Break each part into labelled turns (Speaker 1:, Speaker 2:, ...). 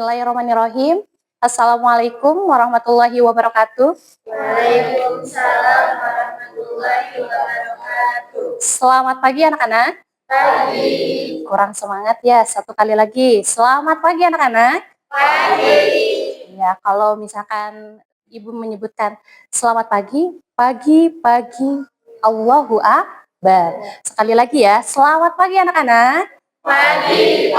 Speaker 1: Bismillahirrahmanirrahim. Assalamualaikum warahmatullahi wabarakatuh.
Speaker 2: Waalaikumsalam warahmatullahi wabarakatuh.
Speaker 1: Selamat pagi anak-anak.
Speaker 2: Pagi.
Speaker 1: Kurang semangat ya, satu kali lagi. Selamat pagi anak-anak.
Speaker 2: Pagi.
Speaker 1: Ya, kalau misalkan Ibu menyebutkan selamat pagi, pagi, Allahu Akbar. Sekali lagi ya, selamat pagi anak-anak.
Speaker 2: Pagi,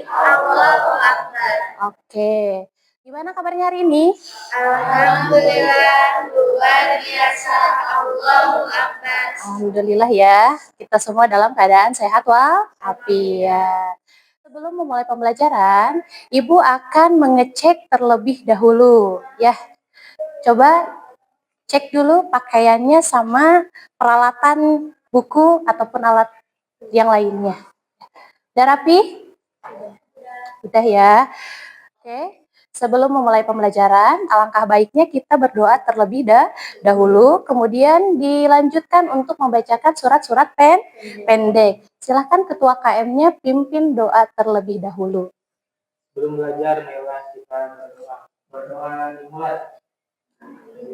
Speaker 2: Allahu Akbar.
Speaker 1: Oke, gimana kabarnya hari ini?
Speaker 2: Alhamdulillah, luar biasa, Allahu Akbar.
Speaker 1: Alhamdulillah ya, kita semua dalam keadaan sehat walafiat. Sebelum memulai pembelajaran, Ibu akan mengecek terlebih dahulu ya. Coba cek dulu pakaiannya sama peralatan buku ataupun alat yang lainnya. Udah rapi? Udah ya. Oke. Sebelum memulai pembelajaran, alangkah baiknya kita berdoa terlebih dahulu, kemudian dilanjutkan untuk membacakan surat-surat pendek. Silahkan Ketua KM-nya pimpin doa terlebih dahulu.
Speaker 3: Sebelum belajar, marilah kita berdoa. Berdoa dimulai.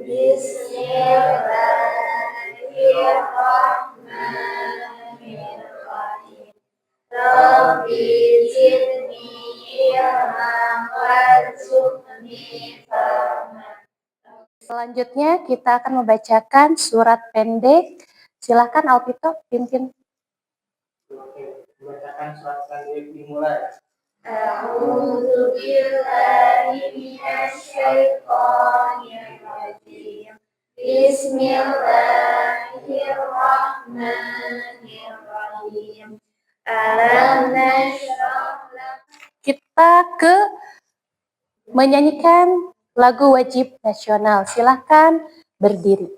Speaker 2: Bismillahirrahmanirrahim. Rabbi zidni ilman warzuqni fahman.
Speaker 1: Selanjutnya kita akan membacakan surat pendek. Silahkan Alpito pimpin.
Speaker 3: Oke, membacakan surat pendek dimulai.
Speaker 2: A'udzu billahi minasyaitonir rajim. Bismillahirrahmanirrahim. Alam nashrah lak.
Speaker 1: Kita ke menyanyikan lagu wajib nasional. Silahkan berdiri.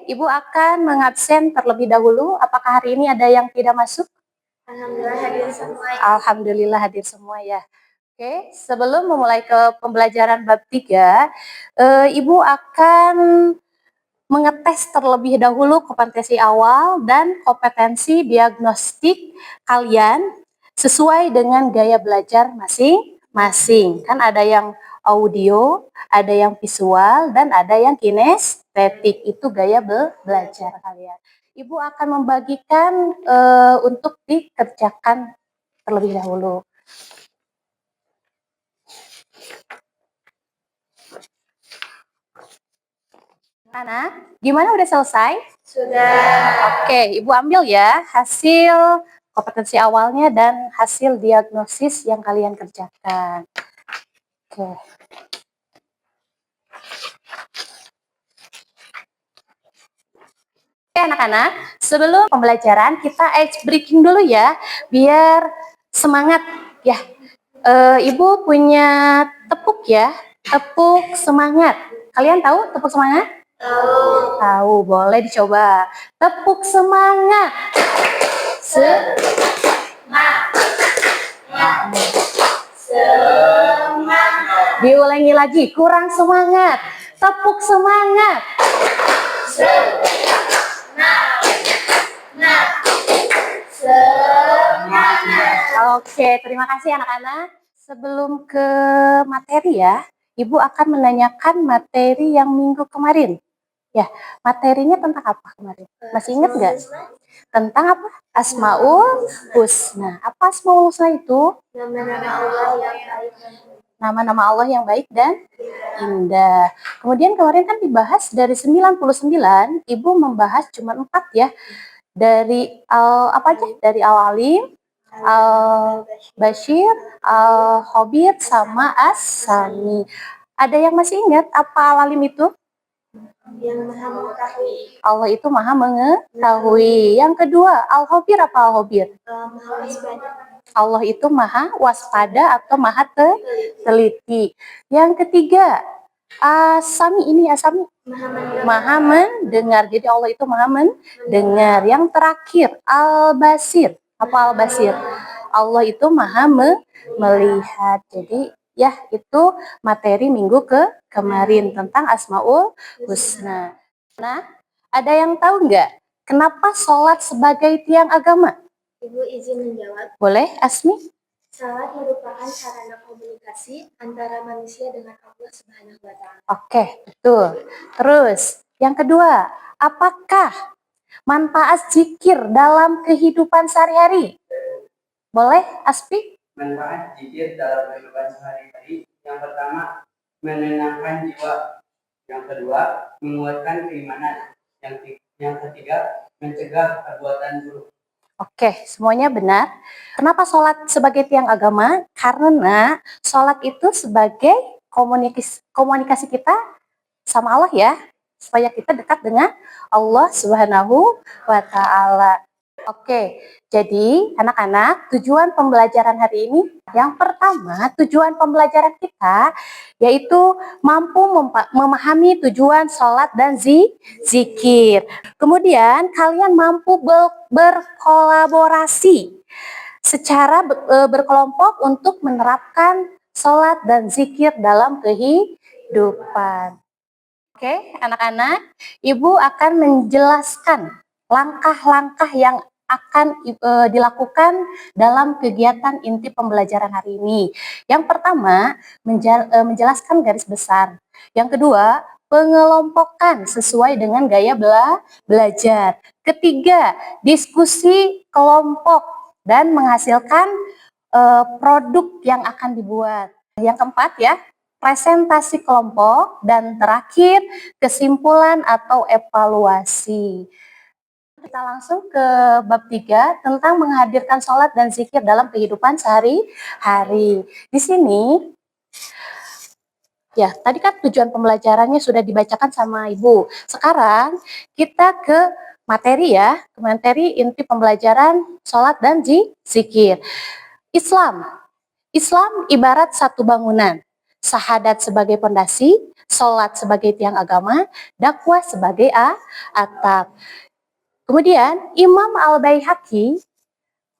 Speaker 1: Ibu akan mengabsen terlebih dahulu. Apakah hari ini ada yang tidak masuk?
Speaker 2: Alhamdulillah hadir semua.
Speaker 1: Alhamdulillah hadir semua ya. Oke, sebelum memulai ke pembelajaran bab 3, Ibu akan mengetes terlebih dahulu kompetensi awal dan kompetensi diagnostik kalian sesuai dengan gaya belajar masing-masing. Kan ada yang audio, ada yang visual, dan ada yang kinestetik. Itu gaya belajar kalian. Ibu akan membagikan untuk dikerjakan terlebih dahulu. Anak, gimana udah selesai?
Speaker 2: Sudah.
Speaker 1: Oke, Ibu ambil ya hasil kompetensi awalnya dan hasil diagnosis yang kalian kerjakan. Oke. Oke anak-anak, sebelum pembelajaran kita ice breaking dulu ya, biar semangat ya. Ibu punya tepuk ya, tepuk semangat. Kalian tahu tepuk semangat? Tahu, boleh dicoba. Tepuk semangat.
Speaker 2: Semangat.
Speaker 1: Diulangi lagi, kurang semangat. Tepuk semangat.
Speaker 2: Semangat.
Speaker 1: Oke, terima kasih anak-anak. Sebelum ke materi ya, Ibu akan menanyakan materi yang minggu kemarin. Ya, materinya tentang apa kemarin? Masih ingat nggak? Tentang apa? Asmaul Husna. Apa Asmaul Husna itu?
Speaker 2: Nama-nama Allah yang baik.
Speaker 1: Nama-nama Allah yang baik dan indah. Kemudian kemarin kan dibahas dari 99, Ibu membahas cuma 4 ya. Dari apa aja? Dari Al-Alim, Al-Bashir, Al-Khabir, sama As-Sami. Ada yang masih ingat apa Al-Alim itu?
Speaker 2: Yang maha mengetahui.
Speaker 1: Allah itu maha mengetahui. Yang kedua, Al-Khabir apa Al-Khabir?
Speaker 2: Maha waspada.
Speaker 1: Allah itu maha waspada atau maha teliti. Yang ketiga, Asami ini Asami maha mendengar. Jadi Allah itu maha mendengar. Yang terakhir, Al-Basir. Apa Al-Basir? Allah itu maha melihat. Jadi ya itu materi minggu kemarin tentang Asmaul Husna. Nah, ada yang tahu nggak kenapa sholat sebagai tiang agama?
Speaker 2: Ibu izin menjawab.
Speaker 1: Boleh, Asmi?
Speaker 2: Salat merupakan sarana komunikasi antara manusia dengan Allah Subhanahu wa Ta'ala.
Speaker 1: Oke, betul. Terus, yang kedua, apakah manfaat zikir dalam kehidupan sehari-hari? Boleh, Aspi?
Speaker 3: Manfaat zikir dalam kehidupan sehari-hari. Yang pertama, menenangkan jiwa. Yang kedua, menguatkan keimanan. Yang ketiga, mencegah perbuatan buruk.
Speaker 1: Oke, semuanya benar. Kenapa sholat sebagai tiang agama? Karena sholat itu sebagai komunikasi kita sama Allah ya, supaya kita dekat dengan Allah Subhanahu wa Ta'ala. Oke, jadi anak-anak, tujuan pembelajaran hari ini, yang pertama, tujuan pembelajaran kita yaitu mampu memahami tujuan sholat dan zikir. Kemudian kalian mampu berkolaborasi secara berkelompok untuk menerapkan sholat dan zikir dalam kehidupan. Oke, anak-anak, Ibu akan menjelaskan langkah-langkah yang akan dilakukan dalam kegiatan inti pembelajaran hari ini. Yang pertama, menjelaskan garis besar. Yang kedua, pengelompokan sesuai dengan gaya belajar. Ketiga, diskusi kelompok dan menghasilkan produk yang akan dibuat. Yang keempat ya, presentasi kelompok, dan terakhir kesimpulan atau evaluasi. Kita langsung ke bab 3 tentang menghadirkan sholat dan zikir dalam kehidupan sehari-hari. Di sini, ya tadi kan tujuan pembelajarannya sudah dibacakan sama Ibu. Sekarang kita ke materi ya, ke materi inti pembelajaran sholat dan zikir. Islam ibarat satu bangunan. Syahadat sebagai pondasi, sholat sebagai tiang agama, dakwah sebagai atap. Kemudian Imam Al-Baihaqi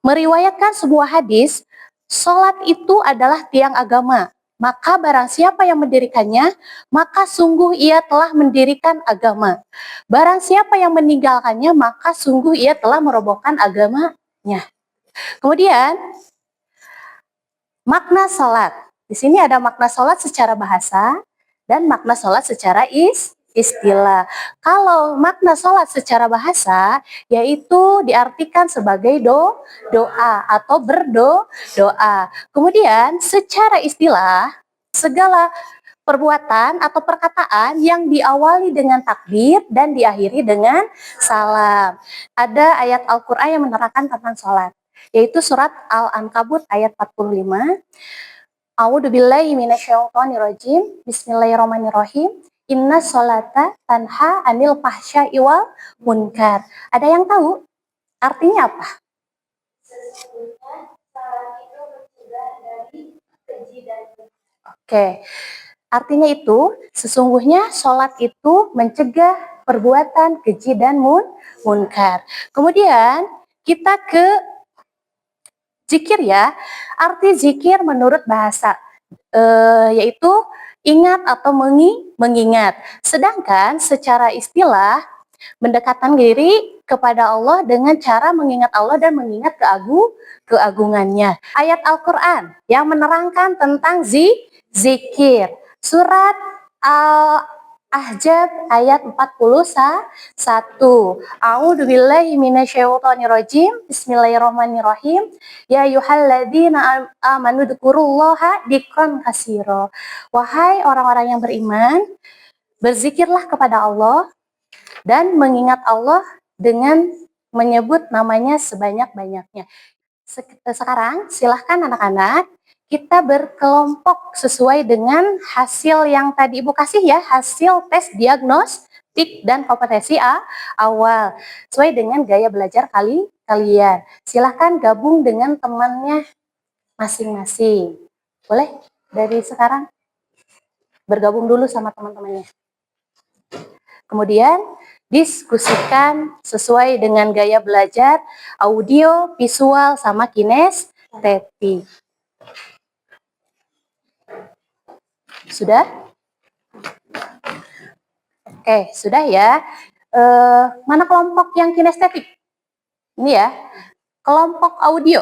Speaker 1: meriwayatkan sebuah hadis, sholat itu adalah tiang agama. Maka barang siapa yang mendirikannya, maka sungguh ia telah mendirikan agama. Barang siapa yang meninggalkannya, maka sungguh ia telah merobohkan agamanya. Kemudian makna sholat. Di sini ada makna sholat secara bahasa dan makna sholat secara istilah. Kalau makna sholat secara bahasa, yaitu diartikan sebagai doa atau berdoa. Kemudian secara istilah, segala perbuatan atau perkataan yang diawali dengan takbir dan diakhiri dengan salam. Ada ayat Al-Quran yang menerangkan tentang sholat, yaitu surat Al-Ankabut ayat 45. A'udzubillahi minasyaitonirrajim. Bismillahirrahmanirrahim. Inna sholata tanha anil fahsya'i wal munkar. Ada yang tahu artinya apa?
Speaker 2: Sesungguhnya salat itu mencegah dari keji dan
Speaker 1: Oke. Artinya itu, sesungguhnya sholat itu mencegah perbuatan keji dan munkar. Kemudian kita ke zikir ya. Arti zikir menurut bahasa yaitu ingat atau mengingat. Sedangkan secara istilah mendekatkan diri kepada Allah dengan cara mengingat Allah dan mengingat keagungannya. Ayat Al-Qur'an yang menerangkan tentang zikir. Surat Al-Ahzab ayat 41. A'udzubillahi minasyaitonirrajim. Bismillahirrahmanirrahim. Ya ayyuhalladzina amanu dzkurullaha dzikran katsira. Wahai orang-orang yang beriman, berzikirlah kepada Allah dan mengingat Allah dengan menyebut namanya sebanyak-banyaknya. Sekarang silahkan anak-anak kita berkelompok sesuai dengan hasil yang tadi Ibu kasih ya, hasil tes diagnostik dan kompetensi awal sesuai dengan gaya belajar kalian. Silahkan gabung dengan temannya masing-masing. Boleh dari sekarang bergabung dulu sama teman-temannya. Kemudian diskusikan sesuai dengan gaya belajar, audio, visual, sama kinestetik. Sudah? Oke, sudah ya. Mana kelompok yang kinestetik? Ini ya, kelompok audio.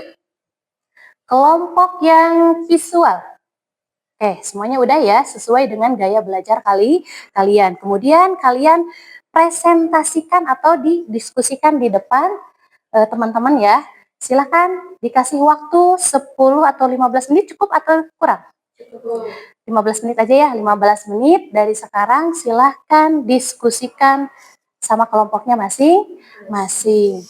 Speaker 1: Kelompok yang visual. Oke, semuanya udah ya, sesuai dengan gaya belajar kalian. Kemudian kalian presentasikan atau didiskusikan di depan teman-teman ya. Silahkan dikasih waktu 10 atau 15 menit cukup atau kurang? 15 menit aja ya, 15 menit dari sekarang silahkan diskusikan sama kelompoknya masing-masing.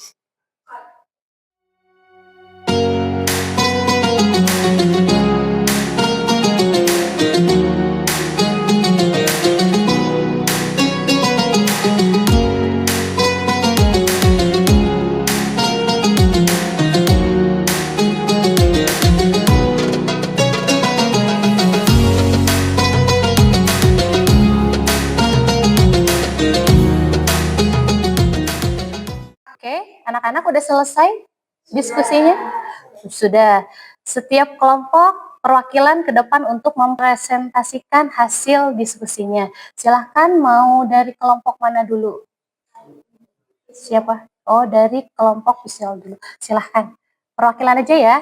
Speaker 1: Oke, anak-anak udah selesai diskusinya? Sudah. Setiap kelompok perwakilan ke depan untuk mempresentasikan hasil diskusinya. Silahkan mau dari kelompok mana dulu? Siapa? Oh, dari kelompok visual dulu. Silahkan. Perwakilan aja ya.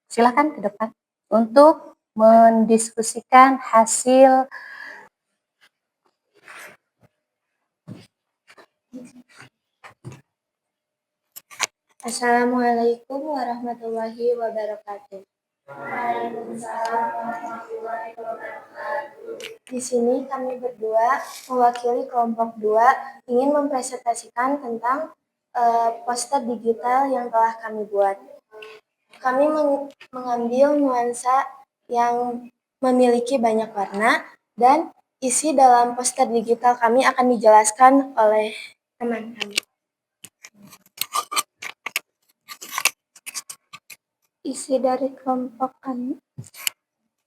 Speaker 1: Silahkan ke depan untuk mendiskusikan hasil.
Speaker 2: Assalamualaikum warahmatullahi wabarakatuh. Di sini kami berdua mewakili kelompok 2 ingin mempresentasikan tentang poster digital yang telah kami buat. Kami mengambil nuansa yang memiliki banyak warna dan isi dalam poster digital kami akan dijelaskan oleh teman kami. Isi dari kelompok kami,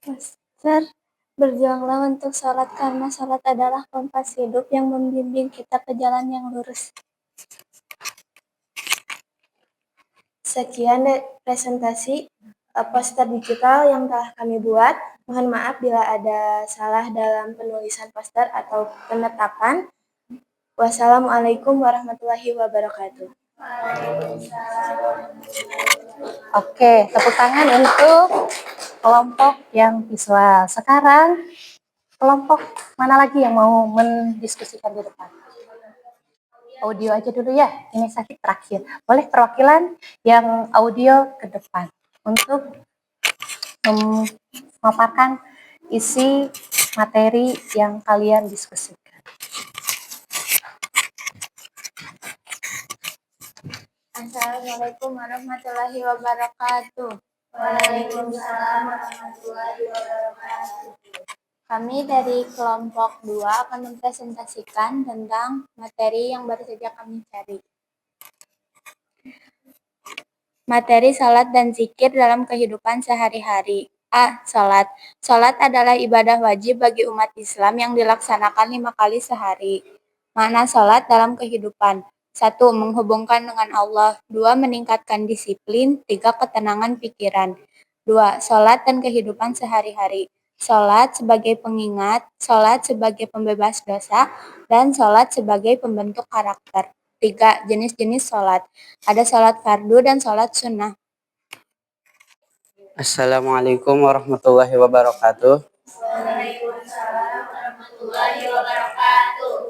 Speaker 2: poster, berjuanglah untuk sholat karena sholat adalah kompas hidup yang membimbing kita ke jalan yang lurus. Sekian presentasi poster digital yang telah kami buat. Mohon maaf bila ada salah dalam penulisan poster atau penetapan. Wassalamualaikum warahmatullahi wabarakatuh.
Speaker 1: Oke, tepuk tangan untuk kelompok yang visual. Sekarang kelompok mana lagi yang mau mendiskusikan di depan? Audio aja dulu ya, ini sesi terakhir. Boleh perwakilan yang audio ke depan untuk memaparkan isi materi yang kalian diskusikan.
Speaker 2: Assalamualaikum warahmatullahi wabarakatuh. Waalaikumsalam warahmatullahi wabarakatuh. Kami dari kelompok 2 akan mempresentasikan tentang materi yang baru saja kami cari. Materi salat dan zikir dalam kehidupan sehari-hari. A. Salat. Salat adalah ibadah wajib bagi umat Islam yang dilaksanakan 5 kali sehari. Makna salat dalam kehidupan. 1. Menghubungkan dengan Allah. 2. Meningkatkan disiplin. 3. Ketenangan pikiran. 2. Salat dan kehidupan sehari-hari. Salat sebagai pengingat, salat sebagai pembebas dosa, dan salat sebagai pembentuk karakter. 3. Jenis-jenis salat. Ada salat fardu dan salat sunnah.
Speaker 3: Assalamualaikum warahmatullahi wabarakatuh.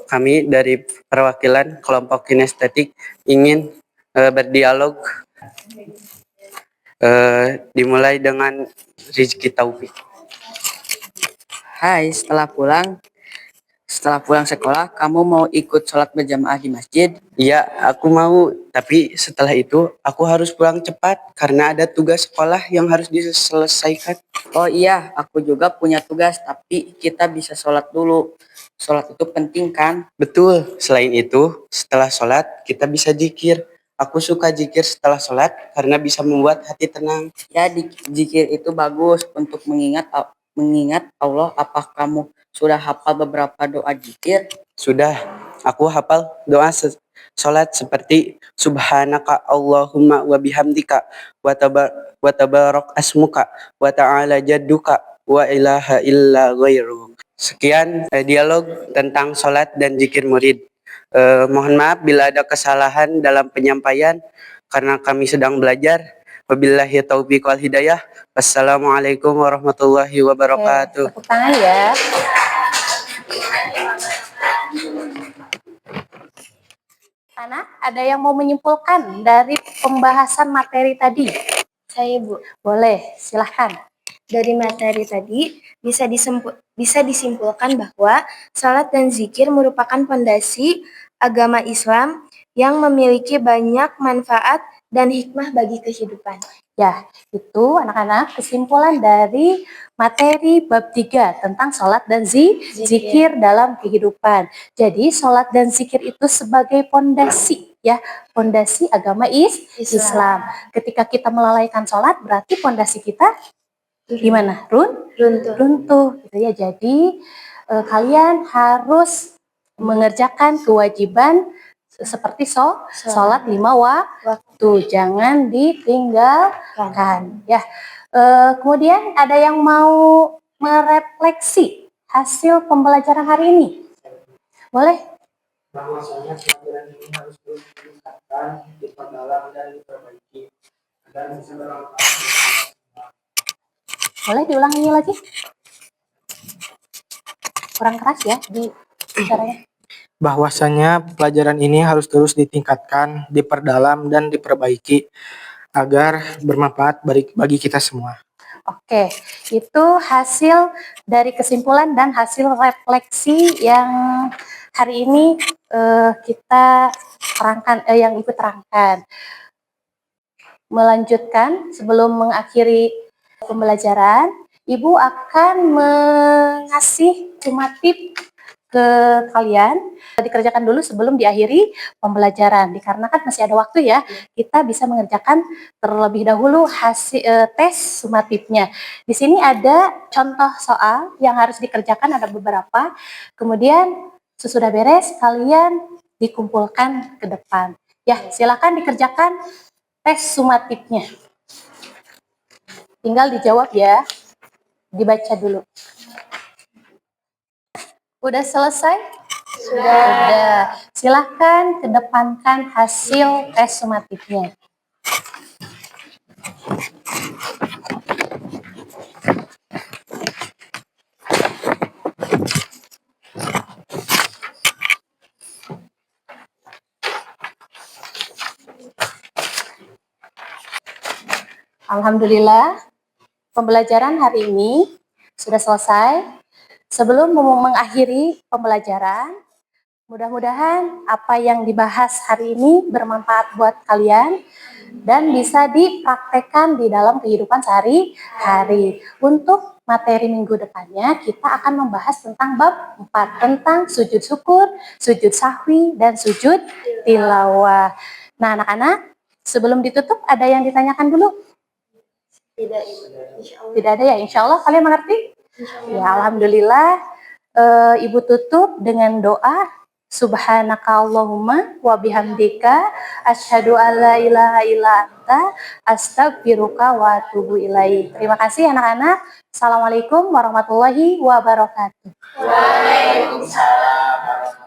Speaker 3: Kami dari perwakilan kelompok kinestetik ingin berdialog dimulai dengan Rizky Taufik.
Speaker 4: Hai, setelah pulang sekolah, kamu mau ikut sholat berjamaah di masjid?
Speaker 3: Iya, aku mau. Tapi setelah itu aku harus pulang cepat karena ada tugas sekolah yang harus diselesaikan.
Speaker 4: Oh iya, aku juga punya tugas, tapi kita bisa sholat dulu. Sholat itu penting kan?
Speaker 3: Betul. Selain itu, setelah sholat kita bisa zikir. Aku suka zikir setelah sholat karena bisa membuat hati tenang.
Speaker 4: Ya, zikir itu bagus untuk mengingat Allah. Apa kamu sudah hafal beberapa doa zikir?
Speaker 3: Sudah, aku hafal doa sholat seperti Subhanaka Allahumma wa bihamdika wa tabarak asmuka wa ta'ala jadduka wa ilaha illa ghairu. Sekian dialog tentang sholat dan zikir murid. Mohon maaf bila ada kesalahan dalam penyampaian karena kami sedang belajar. Wabillahi taufiq wal hidayah. Wassalamualaikum warahmatullahi wabarakatuh.
Speaker 1: Tepuk tangan ya. Anak, ada yang mau menyimpulkan dari pembahasan materi tadi?
Speaker 2: Saya, Bu.
Speaker 1: Boleh, silahkan.
Speaker 2: Dari materi tadi bisa disimpulkan bahwa salat dan zikir merupakan fondasi agama Islam yang memiliki banyak manfaat dan hikmah bagi kehidupan.
Speaker 1: Ya, itu anak-anak kesimpulan dari materi bab 3 tentang sholat dan zikir dalam kehidupan. Jadi sholat dan zikir itu sebagai pondasi, ya, pondasi agama Islam. Ketika kita melalaikan sholat, berarti pondasi kita gimana? Runtuh, gitu ya. Jadi kalian harus mengerjakan kewajiban seperti sholat 5 waktu, jangan ditinggalkan, ya. Kemudian ada yang mau merefleksi hasil pembelajaran hari ini? Boleh?
Speaker 5: Bahwasanya pelajaran ini harus terus ditingkatkan, diperdalam dan diperbaiki agar bisa bermanfaat.
Speaker 1: Boleh diulangi lagi? Kurang keras ya di bicaranya.
Speaker 5: Bahwasanya pelajaran ini harus terus ditingkatkan, diperdalam dan diperbaiki agar bermanfaat bagi kita semua.
Speaker 1: Oke, itu hasil dari kesimpulan dan hasil refleksi yang hari ini kita terangkan, yang Ibu terangkan. Melanjutkan, sebelum mengakhiri pembelajaran, Ibu akan mengasih sumatif ke kalian, dikerjakan dulu sebelum diakhiri pembelajaran. Dikarenakan masih ada waktu ya, kita bisa mengerjakan terlebih dahulu hasil tes sumatifnya. Di sini ada contoh soal yang harus dikerjakan, ada beberapa. Kemudian sesudah beres, kalian dikumpulkan ke depan. Ya, silakan dikerjakan tes sumatifnya. Tinggal dijawab ya, dibaca dulu. Udah selesai? Sudah. Silahkan kedepankan hasil tes sumatifnya. Alhamdulillah, pembelajaran hari ini sudah selesai. Sebelum mengakhiri pembelajaran, mudah-mudahan apa yang dibahas hari ini bermanfaat buat kalian dan bisa dipraktekkan di dalam kehidupan sehari-hari. Untuk materi minggu depannya, kita akan membahas tentang bab 4, tentang sujud syukur, sujud sahwi, dan sujud tilawah. Nah, anak-anak, sebelum ditutup, ada yang ditanyakan dulu? Tidak ada ya, insya Allah kalian mengerti? Ya, alhamdulillah. Ibu tutup dengan doa Subhanaka Allahumma wa bihamdika asyhadu alla ilaha illa anta astaghfiruka wa atubu ilaik. Terima kasih anak-anak. Assalamualaikum warahmatullahi wabarakatuh.
Speaker 5: Waalaikumsalam.